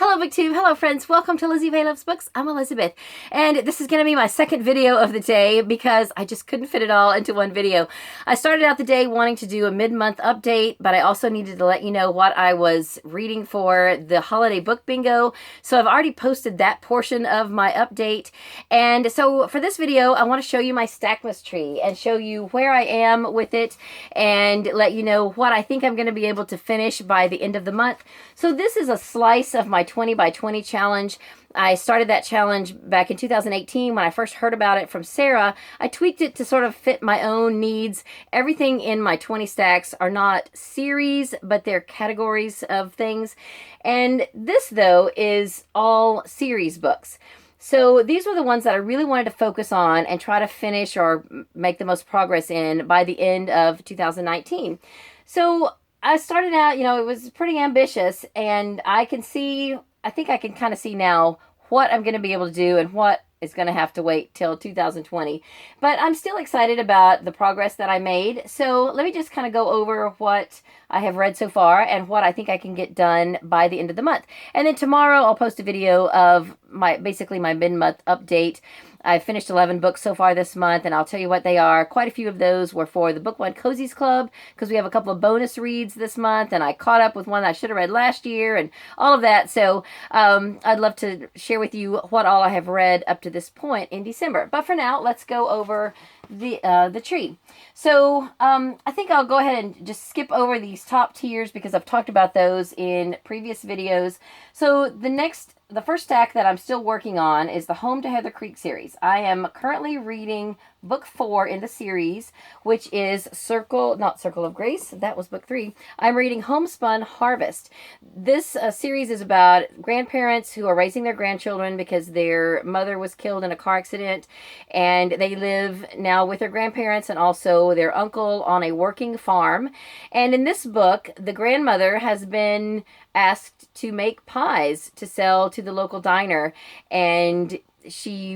Hello BookTube, hello friends, welcome to Lizzie Faye Loves Books. I'm Elizabeth, and this is going to be my second video of the day because I just couldn't fit it all into one video. I started out the day wanting to do a mid-month update, but I also needed to let you know what I was reading for the holiday book bingo, so I've already posted that portion of my update. And so for this video, I want to show you my Stackmas Tree and show you where I am with it and let you know what I think I'm going to be able to finish by the end of the month. So this is a slice of my 20 by 20 challenge. I started that challenge back in 2018 when I first heard about it from Sarah. I tweaked it to sort of fit my own needs. Everything in my 20 stacks are not series, but they're categories of things. And this, though, is all series books. So these were the ones that I really wanted to focus on and try to finish or make the most progress in by the end of 2019. So I started out, it was pretty ambitious, and I think I can kind of see now what I'm going to be able to do and what is going to have to wait till 2020. But I'm still excited about the progress that I made. So let me just kind of go over what I have read so far and what I think I can get done by the end of the month. And then tomorrow I'll post a video of basically my mid-month update. I've finished 11 books so far this month, and I'll tell you what they are. Quite a few of those were for the Book One Cozies Club, because we have a couple of bonus reads this month, and I caught up with one that I should have read last year, and all of that. So I'd love to share with you what all I have read up to this point in December. But for now, let's go over the tree. So I think I'll go ahead and just skip over these top tiers because I've talked about those in previous videos. So the first stack that I'm still working on is the Home to Heather Creek series. I am currently reading book 4 in the series, which is not Circle of Grace. That was book 3. I'm reading Homespun Harvest. This series is about grandparents who are raising their grandchildren because their mother was killed in a car accident, and they live now with their grandparents and also their uncle on a working farm. And in this book, the grandmother has been asked to make pies to sell to the local diner, and she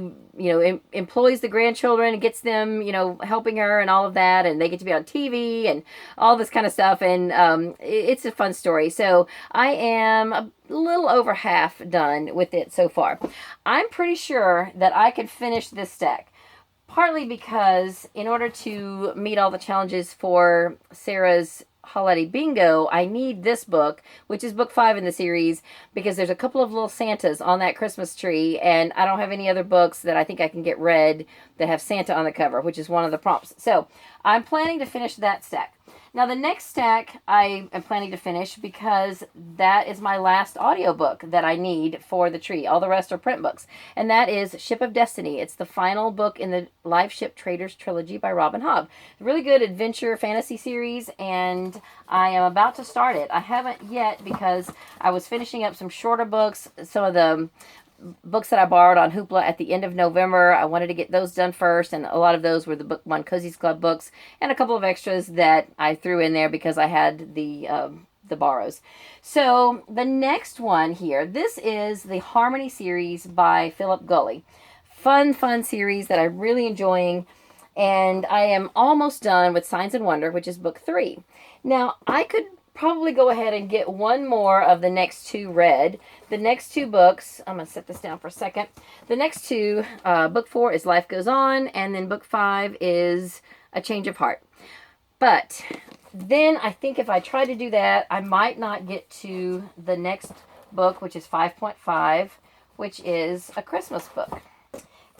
employs the grandchildren and gets them helping her and all of that, and they get to be on TV and all this kind of stuff, and it's a fun story. So I am a little over half done with it so far. I'm pretty sure that I could finish this stack, partly because in order to meet all the challenges for Sarah's holiday bingo, I need this book, which is book 5 in the series, because there's a couple of little Santas on that Christmas tree, and I don't have any other books that I think I can get read that have Santa on the cover, which is one of the prompts. So I'm planning to finish that stack. Now, the next stack I am planning to finish because that is my last audiobook that I need for the tree. All the rest are print books. And that is Ship of Destiny. It's the final book in the Live Ship Traders trilogy by Robin Hobb. A really good adventure fantasy series, and I am about to start it. I haven't yet because I was finishing up some shorter books, some of the books that I borrowed on Hoopla at the end of November. I wanted to get those done first, and a lot of those were the Book One Cozies Club books, and a couple of extras that I threw in there because I had the borrows. So the next one here, this is the Harmony series by Philip Gulley. Fun series that I'm really enjoying, and I am almost done with Signs and Wonder, which is book 3. Now, I could probably go ahead and get one more of the next 2 read. The next 2 books, I'm going to set this down for a second. The next 2, book 4 is Life Goes On, and then book 5 is A Change of Heart. But then I think if I try to do that, I might not get to the next book, which is 5.5, which is a Christmas book.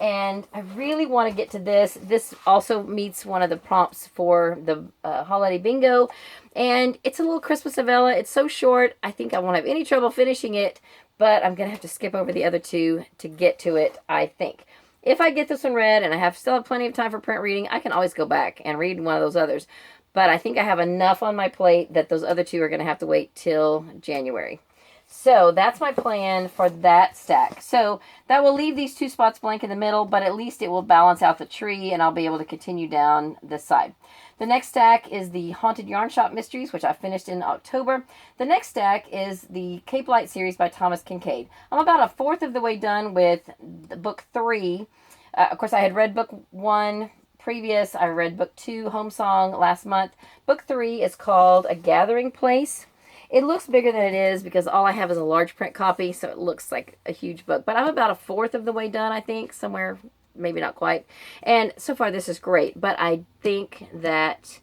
And I really want to get to this. This also meets one of the prompts for the holiday bingo. And it's a little Christmas novella. It's so short, I think I won't have any trouble finishing it. But I'm going to have to skip over the other 2 to get to it, I think. If I get this one read and I still have plenty of time for print reading, I can always go back and read one of those others. But I think I have enough on my plate that those other 2 are going to have to wait till January. So that's my plan for that stack. So that will leave these 2 spots blank in the middle, but at least it will balance out the tree, and I'll be able to continue down this side. The next stack is the Haunted Yarn Shop Mysteries, which I finished in October. The next stack is the Cape Light series by Thomas Kincade. I'm about a fourth of the way done with book 3. Of course, I had read book 1 previous. I read book 2, Home Song, last month. Book 3 is called A Gathering Place. It looks bigger than it is because all I have is a large print copy, so it looks like a huge book. But I'm about a fourth of the way done, I think, somewhere, maybe not quite. And so far this is great, but I think that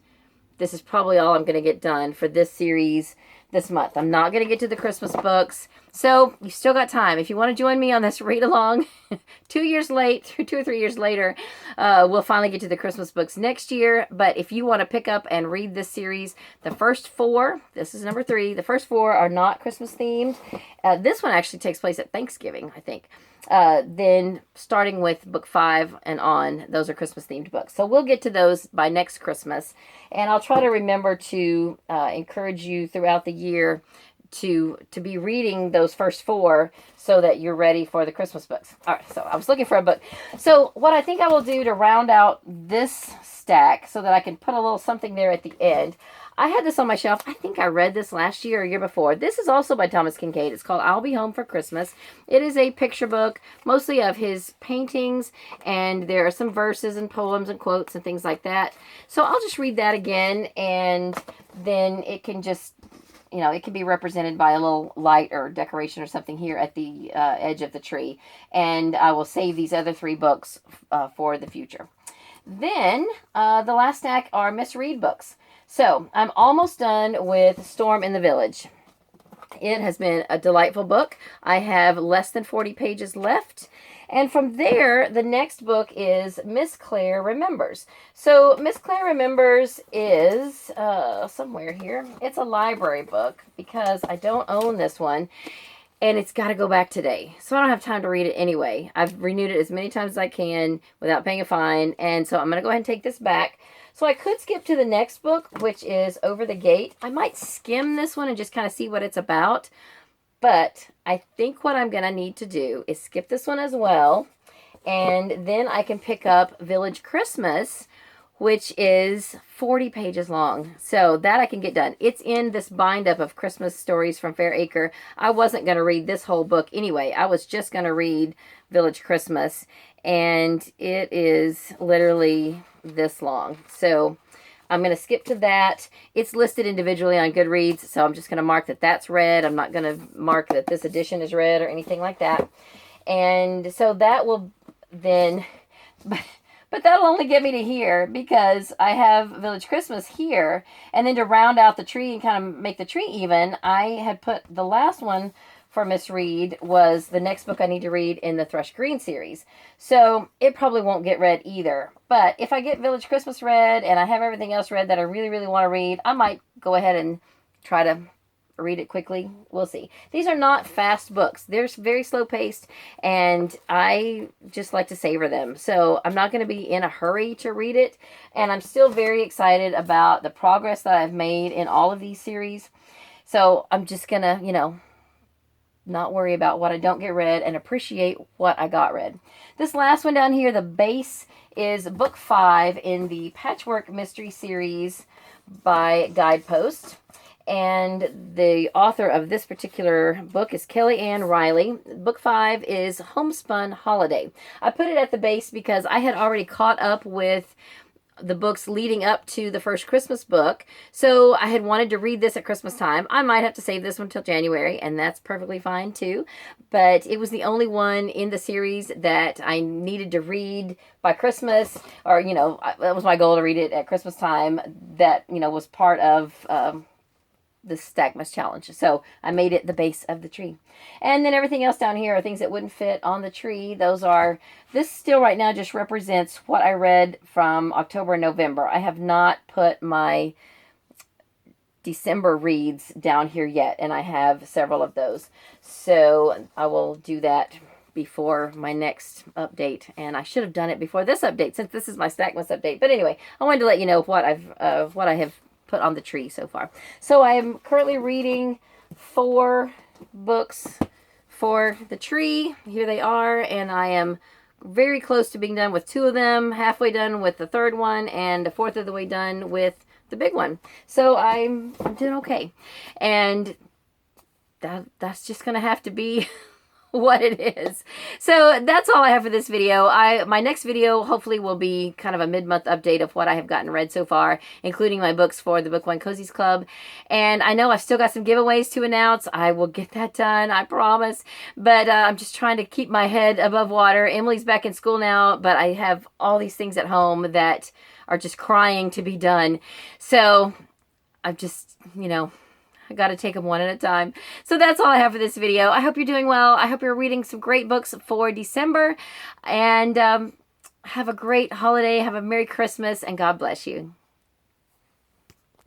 this is probably all I'm going to get done for this series this month. I'm not going to get to the Christmas books. So you still got time. If you want to join me on this read along, 2 years late, 2 or 3 years later, we'll finally get to the Christmas books next year. But if you want to pick up and read this series, the first 4, this is number 3, the first 4 are not Christmas themed. This one actually takes place at Thanksgiving, I think. Then starting with book 5 and on, those are Christmas themed books. So we'll get to those by next Christmas. And I'll try to remember to encourage you throughout the year to be reading those first 4 so that you're ready for the Christmas books. All right, so I was looking for a book. So what I think I will do to round out this stack so that I can put a little something there at the end, I had this on my shelf. I think I read this last year or year before. This is also by Thomas Kincade. It's called I'll Be Home for Christmas. It is a picture book, mostly of his paintings, and there are some verses and poems and quotes and things like that. So I'll just read that again, and then it can just, it can be represented by a little light or decoration or something here at the edge of the tree. And I will save these other 3 books for the future. Then the last stack are misread books. So I'm almost done with Storm in the Village. It has been a delightful book. I have less than 40 pages left. And from there, the next book is Miss Claire Remembers. So Miss Claire Remembers is somewhere here. It's a library book because I don't own this one. And it's got to go back today. So I don't have time to read it anyway. I've renewed it as many times as I can without paying a fine. And so I'm going to go ahead and take this back. So I could skip to the next book, which is Over the Gate. I might skim this one and just kind of see what it's about. But I think what I'm going to need to do is skip this one as well. And then I can pick up Village Christmas, which is 40 pages long. So that I can get done. It's in this bind up of Christmas stories from Fair Acre. I wasn't going to read this whole book anyway. I was just going to read Village Christmas. And it is literally this long. So I'm going to skip to that. It's listed individually on Goodreads, so I'm just going to mark that that's read. I'm not going to mark that this edition is read or anything like that. And so that will then, but that'll only get me to here because I have Village Christmas here. And then to round out the tree and kind of make the tree even, I had put the last one for Miss Read was the next book I need to read in the Thrush Green series. So it probably won't get read either. But if I get Village Christmas read and I have everything else read that I really, really want to read, I might go ahead and try to read it quickly. We'll see. These are not fast books. They're very slow paced and I just like to savor them. So I'm not going to be in a hurry to read it. And I'm still very excited about the progress that I've made in all of these series. So I'm just going to, not worry about what I don't get read and appreciate what I got read. This last one down here, the base, is book 5 in the Patchwork Mystery series by Guidepost. And the author of this particular book is Kelly Ann Riley. Book 5 is Homespun Holiday. I put it at the base because I had already caught up with the books leading up to the first Christmas book. So I had wanted to read this at Christmas time. I might have to save this one till January, and that's perfectly fine too. But it was the only one in the series that I needed to read by Christmas, or, that was my goal to read it at Christmas time. That, was part of the Stackmas challenge. So I made it the base of the tree. And then everything else down here are things that wouldn't fit on the tree. This still right now just represents what I read from October and November. I have not put my December reads down here yet, and I have several of those. So I will do that before my next update, and I should have done it before this update since this is my Stackmas update. But anyway, I wanted to let you know what I have put on the tree so far. So I am currently reading 4 books for the tree. Here they are, and I am very close to being done with 2 of them, halfway done with the 3rd one, and a fourth of the way done with the big one. So I'm doing okay. And that's just going to have to be what it is. So that's all I have for this video. My next video hopefully will be kind of a mid-month update of what I have gotten read so far, including my books for the Book One Cozies Club. And I know I've still got some giveaways to announce. I will get that done, I promise. But I'm just trying to keep my head above water. Emily's back in school now, but I have all these things at home that are just crying to be done. So I've just, I got to take them one at a time. So that's all I have for this video. I hope you're doing well. I hope you're reading some great books for December. And have a great holiday. Have a Merry Christmas. And God bless you.